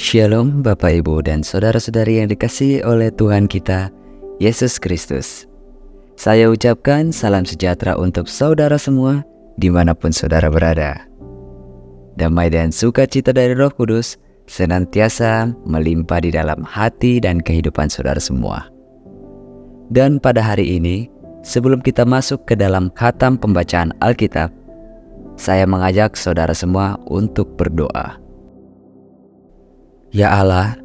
Shalom Bapak Ibu dan Saudara-saudari yang dikasihi oleh Tuhan kita, Yesus Kristus. Saya ucapkan salam sejahtera untuk saudara semua dimanapun saudara berada. Damai dan sukacita dari Roh Kudus senantiasa melimpah di dalam hati dan kehidupan saudara semua. Dan pada hari ini, sebelum kita masuk ke dalam khatam pembacaan Alkitab, saya mengajak saudara semua untuk berdoa. Ya Allah,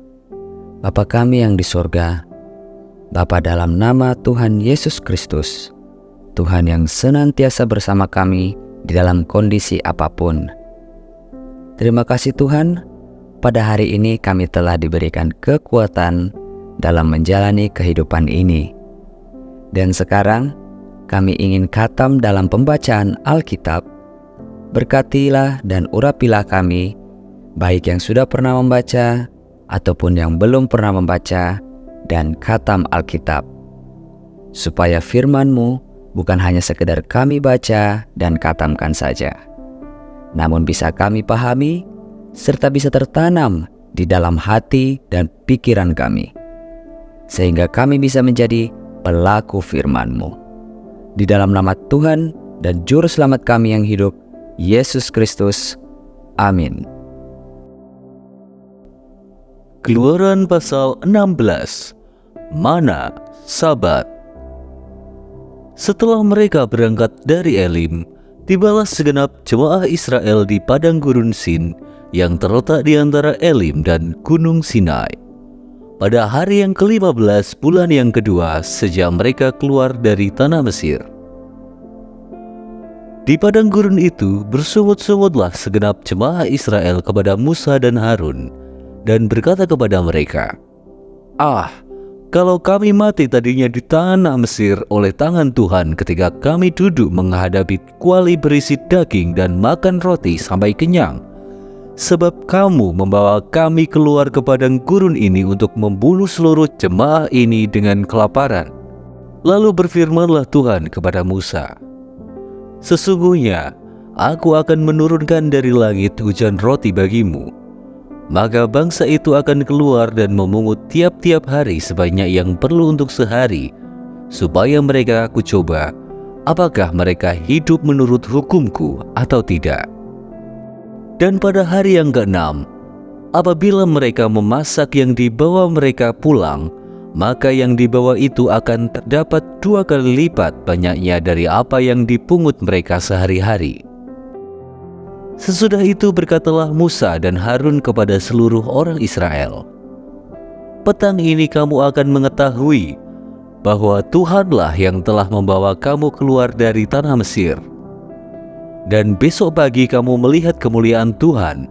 Bapa kami yang di sorga, Bapa dalam nama Tuhan Yesus Kristus, Tuhan yang senantiasa bersama kami di dalam kondisi apapun. Terima kasih Tuhan, pada hari ini kami telah diberikan kekuatan dalam menjalani kehidupan ini. Dan sekarang kami ingin khatam dalam pembacaan Alkitab. Berkatilah dan urapilah kami, baik yang sudah pernah membaca ataupun yang belum pernah membaca dan khatam Alkitab, supaya firman-Mu bukan hanya sekedar kami baca dan khatamkan saja, namun bisa kami pahami serta bisa tertanam di dalam hati dan pikiran kami, sehingga kami bisa menjadi pelaku firman-Mu. Di dalam nama Tuhan dan Juru Selamat kami yang hidup, Yesus Kristus. Amin. Keluaran pasal 16. Mana Sabat. Setelah mereka berangkat dari Elim, tibalah segenap jemaah Israel di padang gurun Sin yang terletak di antara Elim dan Gunung Sinai. Pada hari yang ke-15 bulan yang kedua sejak mereka keluar dari tanah Mesir. Di padang gurun itu bersungut-sungutlah segenap jemaah Israel kepada Musa dan Harun, dan berkata kepada mereka, kalau kami mati tadinya di tanah Mesir oleh tangan Tuhan ketika kami duduk menghadapi kuali berisi daging dan makan roti sampai kenyang. Sebab kamu membawa kami keluar ke padang gurun ini untuk membunuh seluruh jemaah ini dengan kelaparan. Lalu berfirmanlah Tuhan kepada Musa, sesungguhnya aku akan menurunkan dari langit hujan roti bagimu. Maka bangsa itu akan keluar dan memungut tiap-tiap hari sebanyak yang perlu untuk sehari, supaya mereka aku coba, apakah mereka hidup menurut hukumku atau tidak. Dan pada hari yang ke-6, apabila mereka memasak yang dibawa mereka pulang, maka yang dibawa itu akan terdapat 2 kali lipat banyaknya dari apa yang dipungut mereka sehari-hari. Sesudah itu berkatalah Musa dan Harun kepada seluruh orang Israel, petang ini kamu akan mengetahui bahwa Tuhanlah yang telah membawa kamu keluar dari tanah Mesir. Dan besok pagi kamu melihat kemuliaan Tuhan,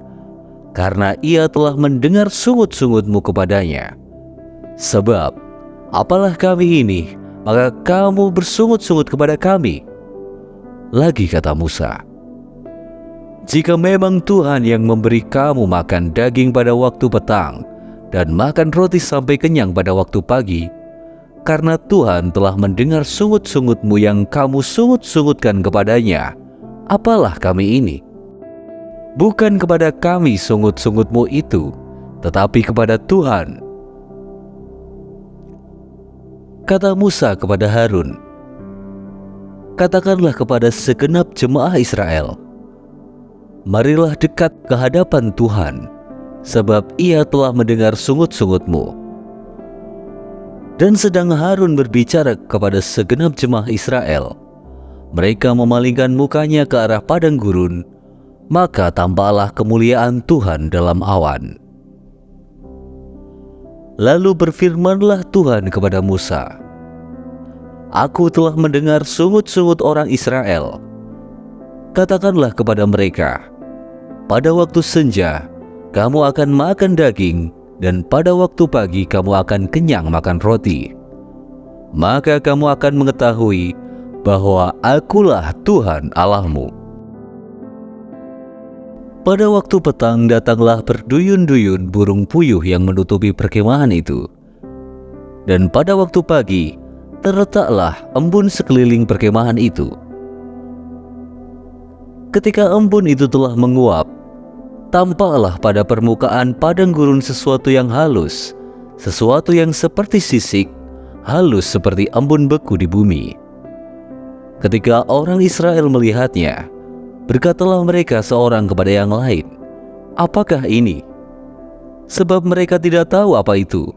karena Ia telah mendengar sungut-sungutmu kepadanya. Sebab, apalah kami ini, maka kamu bersungut-sungut kepada kami. Lagi kata Musa, jika memang Tuhan yang memberi kamu makan daging pada waktu petang dan makan roti sampai kenyang pada waktu pagi, karena Tuhan telah mendengar sungut-sungutmu yang kamu sungut-sungutkan kepadanya, apalah kami ini? Bukan kepada kami sungut-sungutmu itu, tetapi kepada Tuhan. Kata Musa kepada Harun, katakanlah kepada segenap jemaah Israel, marilah dekat ke hadapan Tuhan, sebab Ia telah mendengar sungut-sungutmu. Dan sedang Harun berbicara kepada segenap jemaah Israel, mereka memalingkan mukanya ke arah padang gurun, maka tampaklah kemuliaan Tuhan dalam awan. Lalu berfirmanlah Tuhan kepada Musa, aku telah mendengar sungut-sungut orang Israel. Katakanlah kepada mereka, pada waktu senja kamu akan makan daging, dan pada waktu pagi kamu akan kenyang makan roti. Maka kamu akan mengetahui bahwa akulah Tuhan Allahmu. Pada waktu petang datanglah berduyun-duyun burung puyuh yang menutupi perkemahan itu. Dan pada waktu pagi terletaklah embun sekeliling perkemahan itu. Ketika embun itu telah menguap, tampaklah pada permukaan padang gurun sesuatu yang halus, sesuatu yang seperti sisik, halus seperti embun beku di bumi. Ketika orang Israel melihatnya, berkatalah mereka seorang kepada yang lain, "Apakah ini?" Sebab mereka tidak tahu apa itu.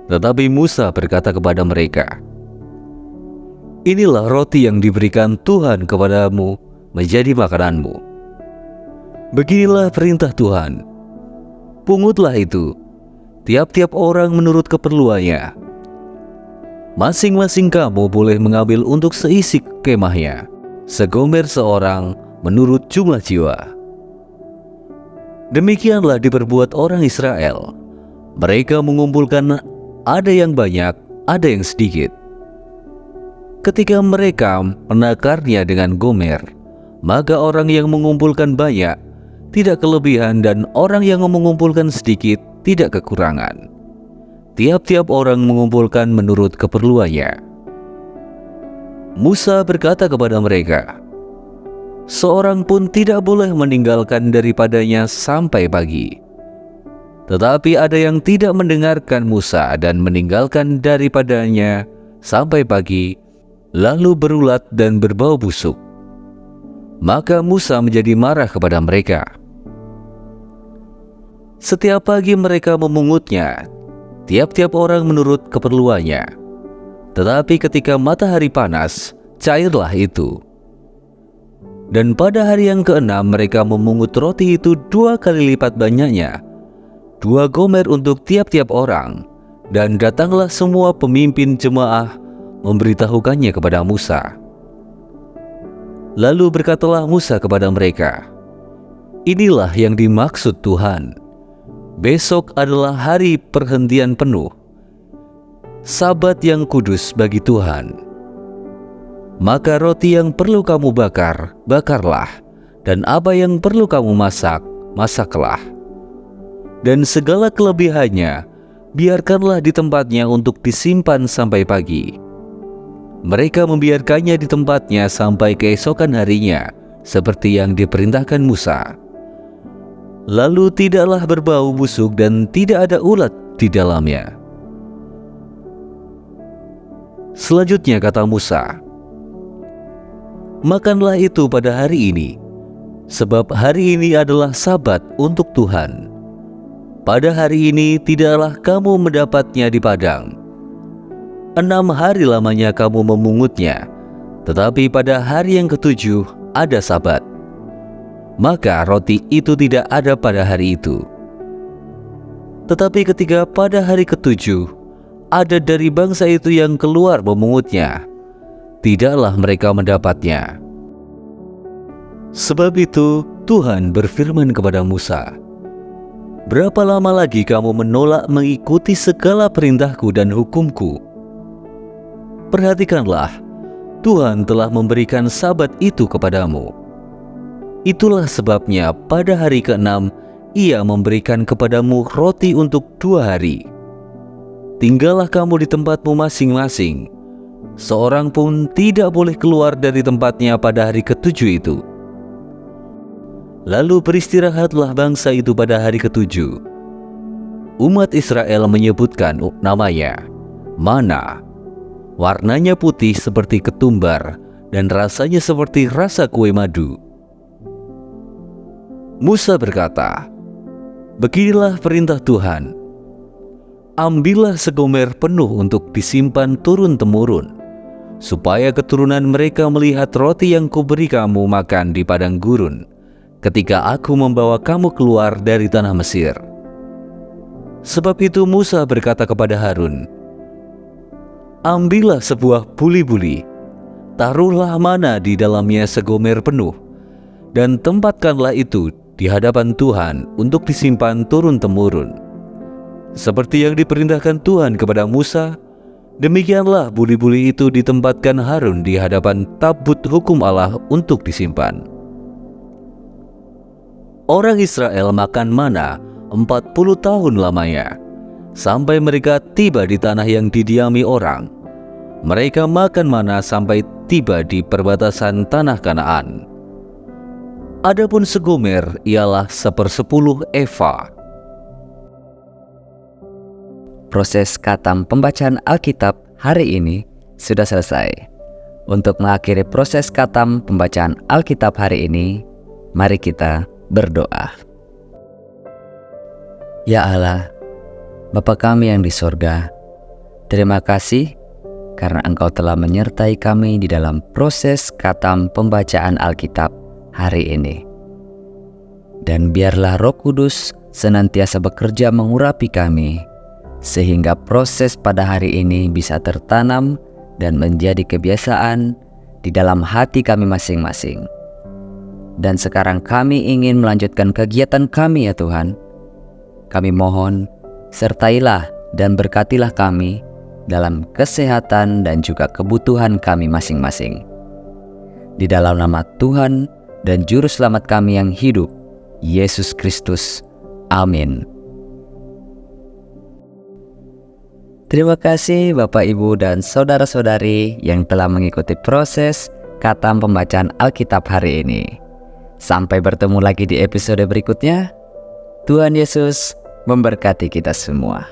Tetapi Musa berkata kepada mereka, "Inilah roti yang diberikan Tuhan kepadamu menjadi makananmu. Beginilah perintah Tuhan. Pungutlah itu, tiap-tiap orang menurut keperluannya. Masing-masing kamu boleh mengambil untuk seisi kemahnya, segomer seorang menurut jumlah jiwa." Demikianlah diperbuat orang Israel. Mereka mengumpulkan ada yang banyak, ada yang sedikit. Ketika mereka menakarnya dengan gomer, maka orang yang mengumpulkan banyak tidak kelebihan dan orang yang mengumpulkan sedikit tidak kekurangan. Tiap-tiap orang mengumpulkan menurut keperluannya. Musa berkata kepada mereka, "Seorang pun tidak boleh meninggalkan daripadanya sampai pagi." Tetapi ada yang tidak mendengarkan Musa dan meninggalkan daripadanya sampai pagi, lalu berulat dan berbau busuk. Maka Musa menjadi marah kepada mereka. Setiap pagi mereka memungutnya, tiap-tiap orang menurut keperluannya. Tetapi ketika matahari panas, cairlah itu. Dan pada hari yang ke-6 mereka memungut roti itu 2 kali lipat banyaknya, 2 gomer untuk tiap-tiap orang. Dan datanglah semua pemimpin jemaah memberitahukannya kepada Musa. Lalu berkatalah Musa kepada mereka, "Inilah yang dimaksud Tuhan. Besok adalah hari perhentian penuh, Sabat yang kudus bagi Tuhan. Maka roti yang perlu kamu bakar, bakarlah, dan apa yang perlu kamu masak, masaklah. Dan segala kelebihannya, biarkanlah di tempatnya untuk disimpan sampai pagi." Mereka membiarkannya di tempatnya sampai keesokan harinya, seperti yang diperintahkan Musa. Lalu tidaklah berbau busuk dan tidak ada ulat di dalamnya. Selanjutnya kata Musa, "Makanlah itu pada hari ini, sebab hari ini adalah Sabat untuk Tuhan. Pada hari ini tidaklah kamu mendapatnya di padang. 6 hari lamanya kamu memungutnya, tetapi pada hari yang ke-7 ada Sabat. Maka roti itu tidak ada pada hari itu. Tetapi ketika pada hari ke-7 ada dari bangsa itu yang keluar memungutnya, tidaklah mereka mendapatnya. Sebab itu Tuhan berfirman kepada Musa, "Berapa lama lagi kamu menolak mengikuti segala perintahku dan hukumku? Perhatikanlah, Tuhan telah memberikan Sabat itu kepadamu. Itulah sebabnya pada hari ke-6 Ia memberikan kepadamu roti untuk 2 hari. Tinggallah kamu di tempatmu masing-masing. Seorang pun tidak boleh keluar dari tempatnya pada hari ke-7 itu." Lalu beristirahatlah bangsa itu pada hari ke-7. Umat Israel menyebutkan namanya Mana. Warnanya putih seperti ketumbar dan rasanya seperti rasa kue madu. Musa berkata, "Beginilah perintah Tuhan. Ambillah segomer penuh untuk disimpan turun-temurun, supaya keturunan mereka melihat roti yang kuberi kamu makan di padang gurun, ketika aku membawa kamu keluar dari tanah Mesir." Sebab itu Musa berkata kepada Harun, "Ambillah sebuah buli-buli, taruhlah mana di dalamnya segomer penuh, dan tempatkanlah itu di hadapan Tuhan untuk disimpan turun-temurun. Seperti yang diperintahkan Tuhan kepada Musa, demikianlah buli-buli itu ditempatkan Harun di hadapan tabut hukum Allah untuk disimpan." Orang Israel makan mana 40 tahun lamanya, sampai mereka tiba di tanah yang didiami orang. Mereka makan mana sampai tiba di perbatasan tanah Kanaan. Adapun segomer ialah 1/10 eva. Proses khatam pembacaan Alkitab hari ini sudah selesai. Untuk mengakhiri proses khatam pembacaan Alkitab hari ini, mari kita berdoa. Ya Allah, Bapa kami yang di sorga, terima kasih karena Engkau telah menyertai kami di dalam proses khatam pembacaan Alkitab hari ini. Dan biarlah Roh Kudus senantiasa bekerja mengurapi kami, sehingga proses pada hari ini bisa tertanam dan menjadi kebiasaan di dalam hati kami masing-masing. Dan sekarang kami ingin melanjutkan kegiatan kami ya Tuhan. Kami mohon, sertailah dan berkatilah kami dalam kesehatan dan juga kebutuhan kami masing-masing. Di dalam nama Tuhan dan Juru Selamat kami yang hidup, Yesus Kristus. Amin. Terima kasih Bapak, Ibu, dan saudara-saudari yang telah mengikuti proses khatam pembacaan Alkitab hari ini. Sampai bertemu lagi di episode berikutnya. Tuhan Yesus memberkati kita semua.